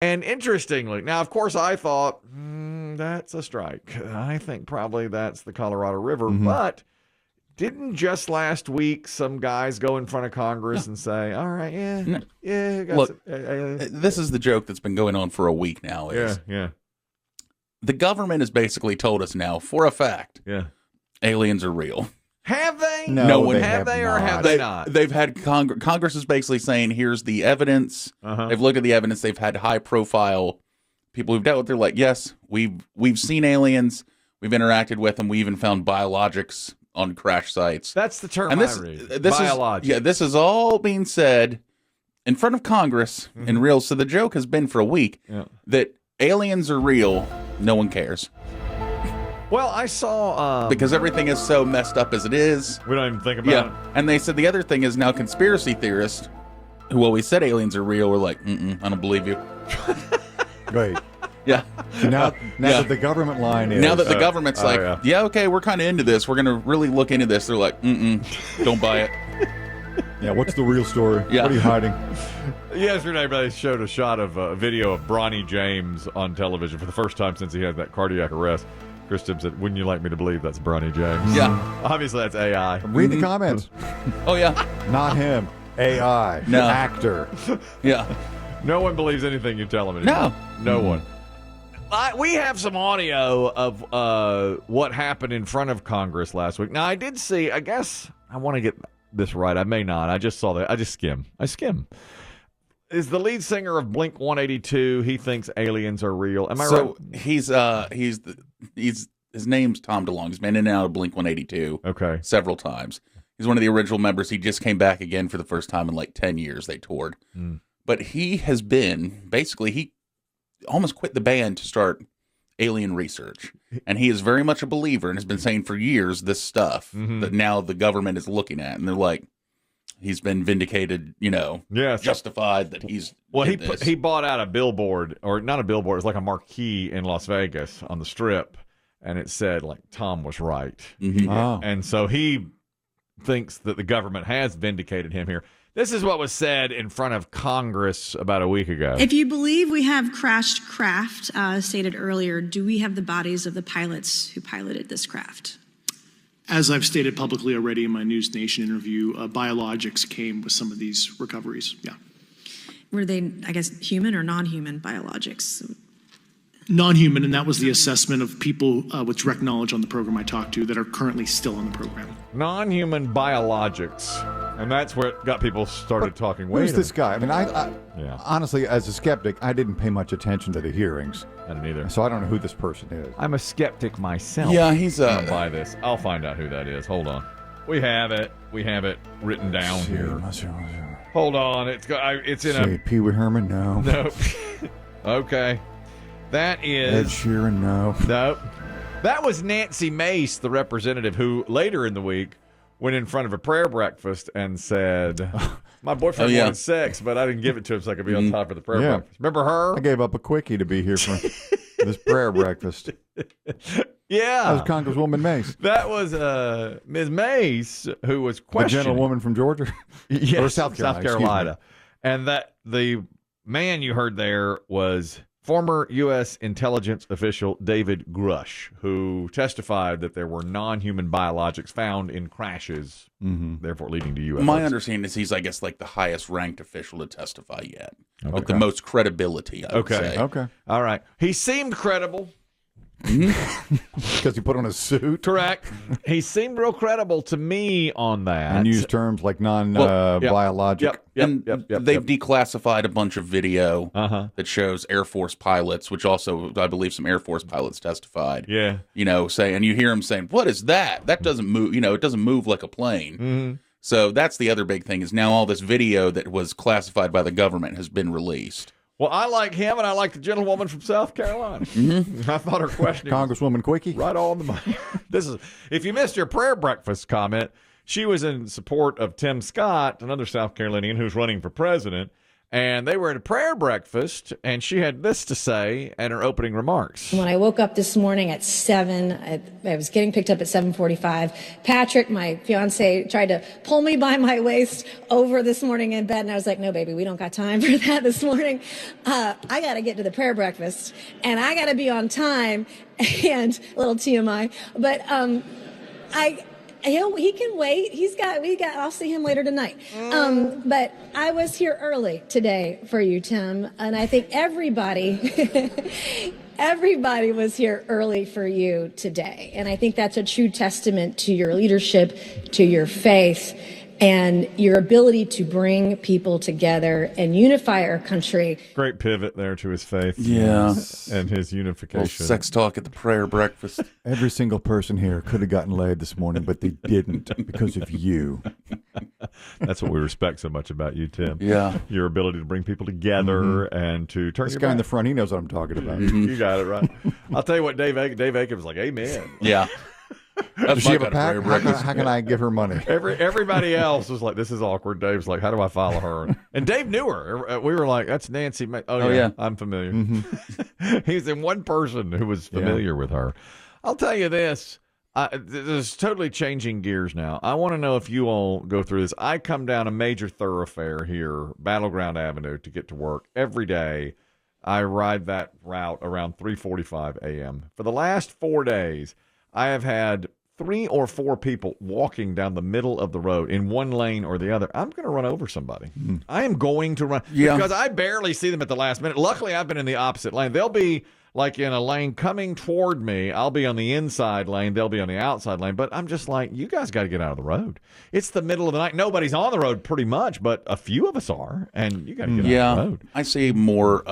And interestingly, now, of course, I thought, that's a strike. I think probably that's the Colorado River. But didn't just last week some guys go in front of Congress and say, all right, Look, this is the joke that's been going on for a week now. Yeah. The government has basically told us now, for a fact, aliens are real. Have they? No one have they or have they not? They've had Congress is basically saying, here's the evidence. They've looked at the evidence. They've had high profile people who've dealt with. They're like, yes, we've seen aliens. We've interacted with them. We even found biologics on crash sites. That's the term I read. Biologics. This is all being said in front of Congress in real. So the joke has been for a week that aliens are real. No one cares. Well, I saw... because everything is so messed up as it is. We don't even think about it. And they said the other thing is now conspiracy theorists who always said aliens are real were like, I don't believe you. Wait. Yeah. So now that the government line is... Now that the government's okay, we're kind of into this. We're going to really look into this. They're like, don't buy it. Yeah, what's the real story? Yeah. What are you hiding? Yesterday, they showed a shot of a video of Bronny James on television for the first time since he had that cardiac arrest. Chris Tim said, wouldn't you like me to believe that's Bronny James? Yeah. Obviously, that's AI. Read the comments. Oh, yeah. Not him. AI. No. Actor. Yeah. No one believes anything you tell them anymore. No one. We have some audio of what happened in front of Congress last week. Now, I did see, I guess, I want to get this right. I may not. I just saw that. I skim. Is the lead singer of Blink 182? He thinks aliens are real. Am I right? So his name's Tom DeLonge. He's been in and out of Blink 182 several times. He's one of the original members. He just came back again for the first time in like 10 years. They toured. But he has been, basically, he almost quit the band to start alien research. And he is very much a believer and has been saying for years this stuff that now the government is looking at. And they're like, he's been vindicated, justified that he's... Well, he bought out a billboard, or not a billboard, it was like a marquee in Las Vegas on the Strip, and it said, like, Tom was right. And so he thinks that the government has vindicated him here. This is what was said in front of Congress about a week ago. If you believe we have crashed craft, stated earlier, do we have the bodies of the pilots who piloted this craft? As I've stated publicly already in my News Nation interview, biologics came with some of these recoveries. Yeah. Were they, I guess, human or non-human biologics? Non-human, and that was the assessment of people with direct knowledge on the program I talked to that are currently still on the program. Non-human biologics. And that's where it got people started talking. Who's this guy? I mean, honestly, as a skeptic, I didn't pay much attention to the hearings. I didn't either. So I don't know who this person is. I'm a skeptic myself. Yeah, he's I'm gonna buy this. I'll find out who that is. Hold on. We have it written down here. Hold on. It's in a... Pee Wee Herman? No. Nope. Okay. That is... Ed Sheeran? No. Nope. That was Nancy Mace, the representative, who later in the week went in front of a prayer breakfast and said, my boyfriend wanted sex, but I didn't give it to him so I could be on top of the prayer breakfast. Remember her? I gave up a quickie to be here for this prayer breakfast. Yeah. That was Congresswoman Mace. That was Ms. Mace, who was questioning. A gentlewoman from Georgia? Yes, or South Carolina. And that the man you heard there was former U.S. intelligence official David Grush, who testified that there were non-human biologics found in crashes, therefore leading to UFOs. My understanding is he's, I guess, like the highest ranked official to testify yet. With the most credibility, I would say. Okay. All right. He seemed credible. Because he put on a suit? Correct. He seemed real credible to me on that. And used terms like non-biologic. They've declassified a bunch of video that shows Air Force pilots, which also, I believe, some Air Force pilots testified. Yeah. And you hear them saying, what is that? That doesn't move, it doesn't move like a plane. So that's the other big thing is now all this video that was classified by the government has been released. Well, I like him, and I like the gentlewoman from South Carolina. I thought her question Congresswoman Quickie. Right on the money. If you missed your prayer breakfast comment, she was in support of Tim Scott, another South Carolinian who's running for president, And they were at a prayer breakfast, and she had this to say in her opening remarks. When I woke up this morning at 7, I was getting picked up at 7:45. Patrick, my fiance, tried to pull me by my waist over this morning in bed, and I was like, no, baby, we don't got time for that this morning. I got to get to the prayer breakfast, and I got to be on time, and a little TMI, but he can wait. I'll see him later tonight. But I was here early today for you, Tim, and I think everybody was here early for you today. And I think that's a true testament to your leadership, to your faith, and your ability to bring people together and unify our country. Great pivot there to his faith. Yeah. And his unification. Sex talk at the prayer breakfast. Every single person here could have gotten laid this morning, but they didn't because of you. That's what we respect so much about you, Tim. Yeah. Your ability to bring people together and to turn This your guy back. in the front, he knows what I'm talking about. You got it right. I'll tell you what, Dave Aiken was like, amen. Yeah. Does she have a pack? How can I give her money? Everybody else was like, this is awkward. Dave's like, how do I follow her? And Dave knew her. We were like, that's Nancy. Oh yeah, I'm familiar. He's in one person who was familiar with her. I'll tell you this. This is totally changing gears now. I want to know if you all go through this. I come down a major thoroughfare here, Battleground Avenue, to get to work every day. I ride that route around 3:45 a.m. For the last 4 days, I have had 3 or 4 people walking down the middle of the road in one lane or the other. I'm going to run over somebody. I am going to run because I barely see them at the last minute. Luckily, I've been in the opposite lane. They'll be like in a lane coming toward me. I'll be on the inside lane. They'll be on the outside lane. But I'm just like, you guys got to get out of the road. It's the middle of the night. Nobody's on the road pretty much, but a few of us are, and you got to get out of the road. I see more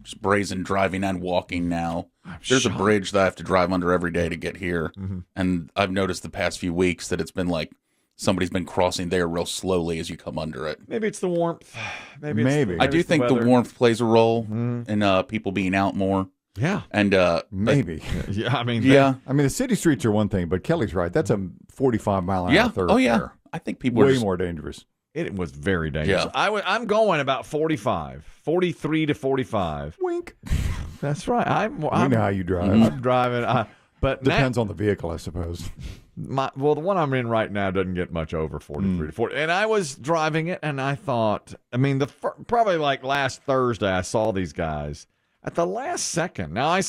just brazen driving and walking now. There's a bridge that I have to drive under every day to get here. And I've noticed the past few weeks that it's been like somebody's been crossing there real slowly as you come under it. Maybe it's the warmth. Maybe. I do think the warmth plays a role in people being out more. Yeah. And maybe. I mean, the city streets are one thing, but Kelly's right. That's a 45-mile-an-hour thoroughfare. Oh, yeah. I think people are way more dangerous. It was very dangerous. Yeah. I'm going about 43 to 45. Wink. That's right. We know how you drive. I'm driving. But depends on the vehicle, I suppose. The one I'm in right now doesn't get much over 43 to 40. And I was driving it, and I thought, probably like last Thursday, I saw these guys at the last second. Now,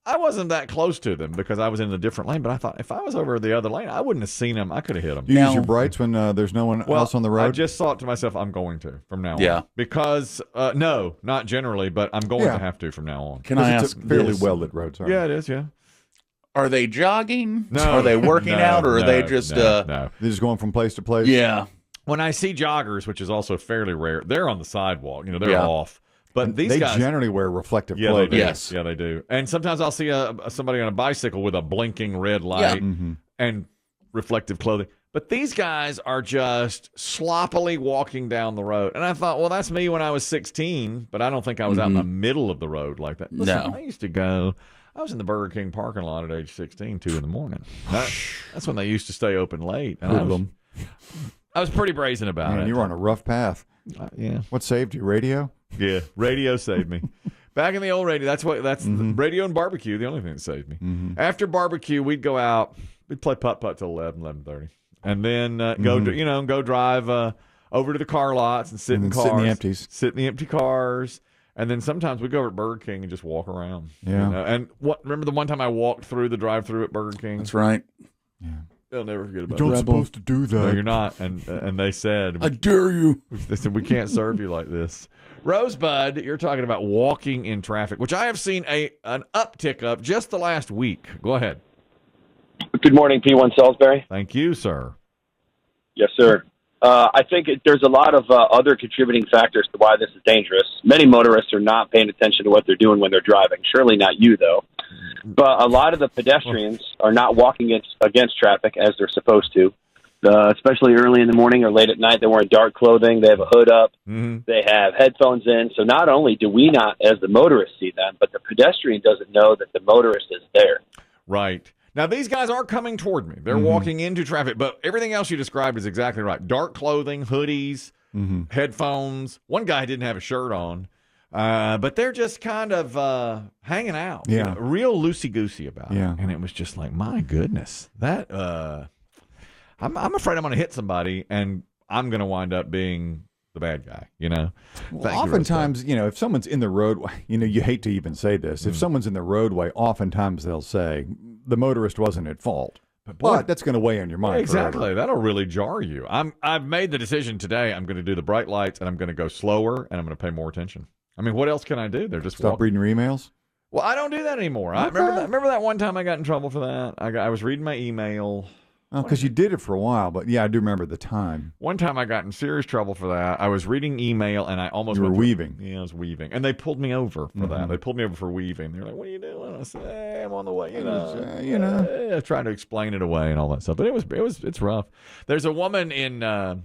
I wasn't that close to them because I was in a different lane, but I thought if I was over the other lane, I wouldn't have seen them. I could have hit them. Do you use your brights when there's no one else on the road? I just thought to myself, I'm going to from now on. Because, no, not generally, but I'm going to have to from now on. Can I ask? It's a fairly well-lit road, sorry. Yeah, it is, yeah. Are they jogging? No. Are they working out? Or are they just... No. They're just going from place to place? Yeah. When I see joggers, which is also fairly rare, they're on the sidewalk. They're off. But these guys generally wear reflective clothing. They do. Yes. Yeah, they do. And sometimes I'll see somebody on a bicycle with a blinking red light and reflective clothing. But these guys are just sloppily walking down the road. And I thought, well, that's me when I was 16, but I don't think I was out in the middle of the road like that. Listen, No. I was in the Burger King parking lot at age 16, 2 in the morning. That's when they used to stay open late. And I was pretty brazen about it. You were on a rough path. Yeah. What saved you? Radio? Yeah, radio saved me. Back in the old radio, that's the radio and barbecue, the only thing that saved me. After barbecue, we'd go out, we'd play putt-putt till 11:30. And then go drive over to the car lots and sit in cars. Sit in the empties. Sit in the empty cars. And then sometimes we go over at Burger King and just walk around. Yeah. And remember the one time I walked through the drive-thru at Burger King? That's right. Yeah. They'll never forget about You're that. not supposed to do that. No, you're not. And they said, I dare you. They said, we can't serve you like this. Rosebud, you're talking about walking in traffic, which I have seen an uptick of just the last week. Go ahead. Good morning, P1 Salisbury. Thank you, sir. Yes, sir. I think there's a lot of other contributing factors to why this is dangerous. Many motorists are not paying attention to what they're doing when they're driving. Surely not you, though. But a lot of the pedestrians are not walking against traffic as they're supposed to, especially early in the morning or late at night. They're wearing dark clothing. They have a hood up. They have headphones in. So not only do we not, as the motorists, see them, but the pedestrian doesn't know that the motorist is there. Right. Now, these guys are coming toward me. They're walking into traffic, but everything else you described is exactly right. Dark clothing, hoodies, headphones. One guy didn't have a shirt on. But they're just kind of hanging out. Yeah. Real loosey-goosey about it. Yeah. And it was just like, my goodness. That I'm afraid I'm going to hit somebody, and I'm going to wind up being the bad guy, Well, oftentimes, if someone's in the roadway, you hate to even say this. If someone's in the roadway, oftentimes they'll say, the motorist wasn't at fault. But that's going to weigh on your mind. Exactly. Forever. That'll really jar you. I've made the decision today. I'm going to do the bright lights, and I'm going to go slower, and I'm going to pay more attention. I mean, what else can I do? They're just Stop reading your emails? Well, I don't do that anymore. I remember that one time I got in trouble for that. I was reading my email. Oh, because you did it for a while, but yeah, I do remember the time. One time I got in serious trouble for that. I was reading email and I almost were weaving. Yeah, I was weaving, and they pulled me over for that. They pulled me over for weaving. They're like, "What are you doing?" I said, "Hey, I'm on the way." Trying to explain it away and all that stuff. But it's rough. There's a woman in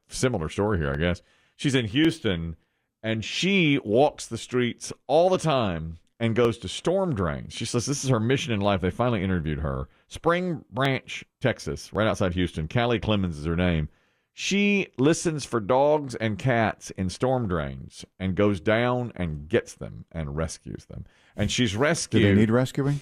similar story here, I guess. She's in Houston, and she walks the streets all the time and goes to storm drains. She says this is her mission in life. They finally interviewed her. Spring Branch, Texas, right outside Houston. Callie Clemens is her name. She listens for dogs and cats in storm drains and goes down and gets them and rescues them. And she's rescued. Do they need rescuing?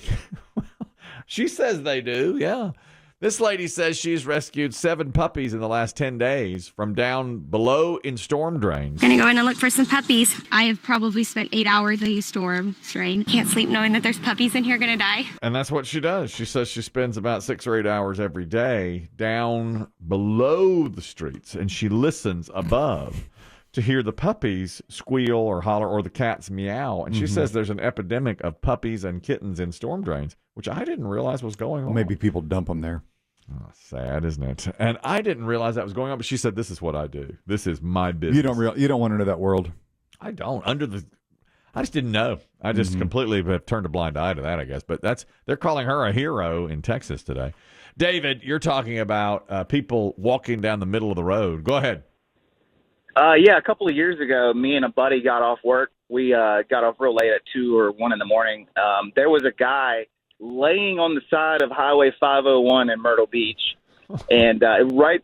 She says they do, yeah. This lady says she's rescued 7 puppies in the last 10 days from down below in storm drains. Gonna go in and look for some puppies. I have probably spent 8 hours in a storm drain. Can't sleep knowing that there's puppies in here gonna die. And that's what she does. She says she spends about 6 or 8 hours every day down below the streets, and she listens above to hear the puppies squeal or holler or the cats meow. And she says there's an epidemic of puppies and kittens in storm drains, which I didn't realize was going on. Maybe people dump them there. Oh, sad, isn't it? And I didn't realize that was going on, but she said, this is what I do. This is my business. You don't want to know that world. I don't. I just didn't know. I just completely have turned a blind eye to that, I guess. But they're calling her a hero in Texas today. David, you're talking about people walking down the middle of the road. Go ahead. Yeah, a couple of years ago, me and a buddy got off work. We got off real late at 2 or 1 in the morning. There was a guy laying on the side of Highway 501 in Myrtle Beach, and right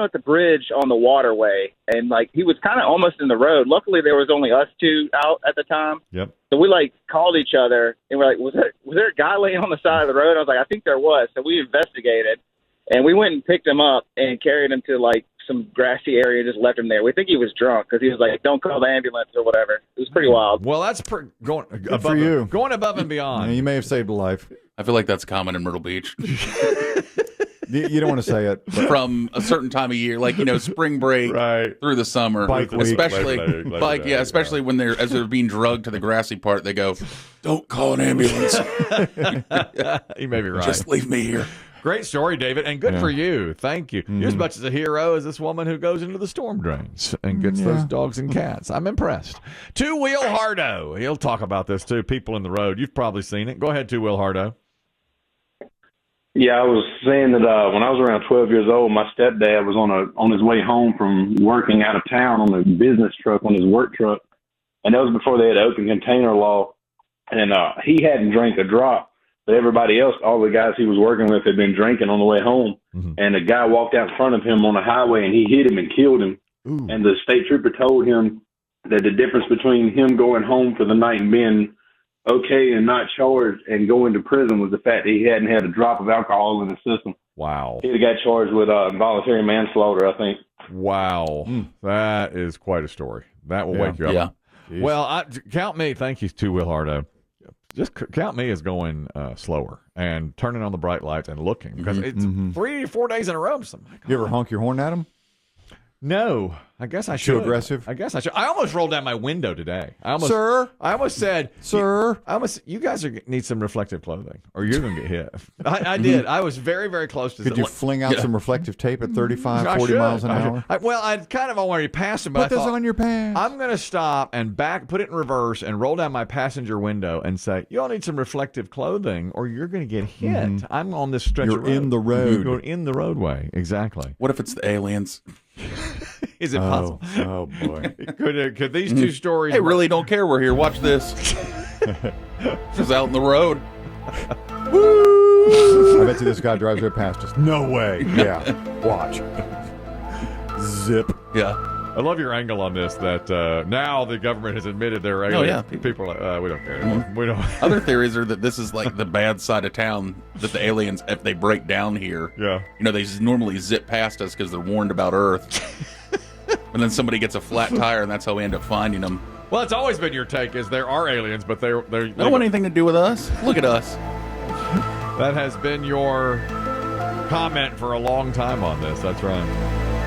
at the bridge on the waterway, and he was kind of almost in the road. Luckily, there was only us 2 out at the time. Yep. So we called each other, and we're like, was there a guy laying on the side of the road? I was like, I think there was. So we investigated, and we went and picked him up and carried him to some grassy area, just left him there. We think he was drunk because he was like, don't call the ambulance or whatever. It was pretty wild. Well, that's going above and beyond. Yeah, you may have saved a life. I feel like that's common in Myrtle Beach. You don't want to say it. But from a certain time of year, spring break through the summer. Bike week. Especially when as they're being drugged to the grassy part, they go, don't call an ambulance. You may be right. Just leave me here. Great story, David, and good for you. Thank you. You're as much as a hero as this woman who goes into the storm drains and gets those dogs and cats. I'm impressed. Two-Wheel Hardo. He'll talk about this, too. People in the road. You've probably seen it. Go ahead, Two-Wheel Hardo. Yeah, I was saying that when I was around 12 years old, my stepdad was on his way home from working out of town on a business truck, on his work truck, and that was before they had open container law, and he hadn't drank a drop. But everybody else, all the guys he was working with, had been drinking on the way home. And a guy walked out in front of him on the highway, and he hit him and killed him. Ooh. And the state trooper told him that the difference between him going home for the night and being okay and not charged and going to prison was the fact that he hadn't had a drop of alcohol in his system. Wow. He got charged with involuntary manslaughter, I think. Wow. That is quite a story. That will wake you up. Yeah. Well, count me. Thank you, Two-Wheel Hardo. Just count me as going slower and turning on the bright lights and looking because it's 3 or 4 days in a row. So, you ever honk your horn at him? No, I guess I should. Too aggressive? I guess I should. I almost rolled down my window today. I almost said, sir. You guys need some reflective clothing or you're going to get hit. I did. I was very, very close to. Could you fling out some reflective tape at 35, 40 miles an hour? I'd kind of already passed him, but put this on your pants. I'm going to stop and put it in reverse and roll down my passenger window and say, you all need some reflective clothing or you're going to get hit. I'm on this stretch of road. You're in the road. You're in the roadway. Exactly. What if it's the aliens? Is it possible? Oh boy! Could these two stories? Hey, really don't care. We're here. Watch this. Just out in the road. Woo! I bet you this guy drives right past us. No way. Yeah. Watch. Zip. Yeah. I love your angle on this, that now the government has admitted they're aliens. Oh, yeah. People are like, we don't care anymore. We don't. Other theories are that this is like the bad side of town, that the aliens, if they break down here, they normally zip past us because they're warned about Earth. And then somebody gets a flat tire, and that's how we end up finding them. Well, it's always been your take is there are aliens, but they don't want anything to do with us. Look at us. That has been your comment for a long time on this. That's right.